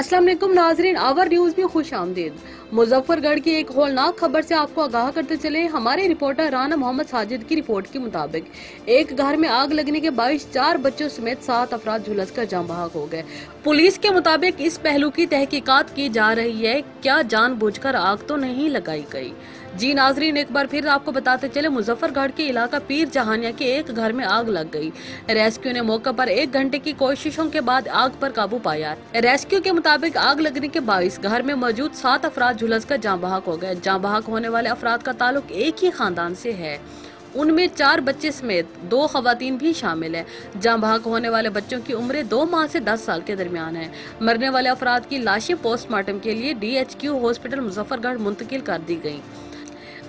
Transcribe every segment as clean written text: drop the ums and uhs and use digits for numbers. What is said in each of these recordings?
अस्सलाम वालेकुम नाजरीन, आवर न्यूज में खुश आमदीद। मुजफ्फरगढ़ की एक होलनाक खबर से आपको आगाह करते चले। हमारे रिपोर्टर राना मोहम्मद साजिद की रिपोर्ट के मुताबिक एक घर में आग लगने के बायस 4 बच्चों समेत 7 अफराद झुलसकर जान बहक हो गए। पुलिस के मुताबिक इस पहलू की तहकीकात की जा रही है, क्या जानबूझकर आग तो नहीं लगाई गई। जी नाजरीन, एक बार फिर आपको बताते चले, मुजफ्फरगढ़ के इलाका पीर जहानिया के एक घर में आग लग गई। रेस्क्यू ने मौके पर 1 घंटे की कोशिशों के बाद आग पर काबू पाया। रेस्क्यू के मुताबिक आग लगने के बायस घर में मौजूद 7 अफराद झुलसकर जान बहक हो गए। जान बहक होने वाले अफराद का ताल्लुक एक ही खानदान से है। उनमें 4 बच्चे समेत 2 खवातीन भी शामिल है। जान बहक होने वाले बच्चों की उम्रें 2 माह से 10 साल के दरमियान है। मरने वाले अफराद की लाशें पोस्टमार्टम के लिए DHQ हॉस्पिटल मुजफ्फरगढ़ मुंतकिल कर दी गयी।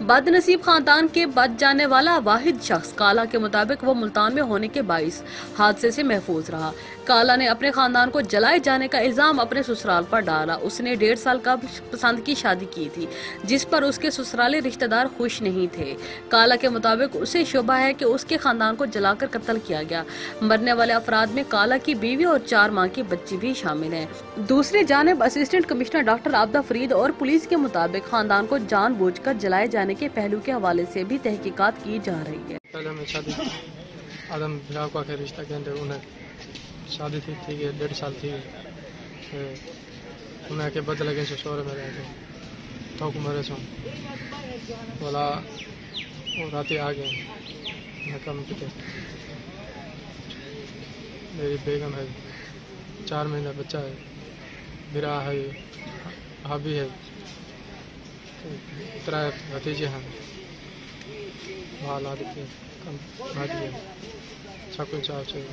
बदनसीब खानदान के बच जाने वाला वाहिद शख्स काला के मुताबिक वो मुल्तान में होने के बाइस हादसे से महफूज रहा। काला ने अपने खानदान को जलाए जाने का इल्जाम अपने ससुराल पर डाला। उसने 1.5 साल का पसंद की शादी की थी, जिस पर उसके ससुराली रिश्तेदार खुश नहीं थे। काला के मुताबिक उसे शुबा है कि उसके खानदान को जलाकर कत्ल किया गया। मरने वाले अफराद में काला की बीवी और 4 माह की बच्ची भी शामिल है। दूसरी जानिब assistant commissioner doctor Abida Farid और पुलिस के मुताबिक खानदान को जानबूझकर जलाए जाने के पहलू के हवाले से भी तहकीकात की जा रही है। पहले मैं शादी आदम बिलाव का रिश्ता के अंदर उन्हें शादी थी 1.5 साल थी। उन्हें के बदल लगे से शोर में रह गए तो मरे सो बोला वो रात आ गए। मैं कम किते मेरी बेगम है, 4 महीना बच्चा है, बिरा है, भाभी है, 3 भतीजे हैं। हालात कम भाजी है, सब कुछ चाहिए।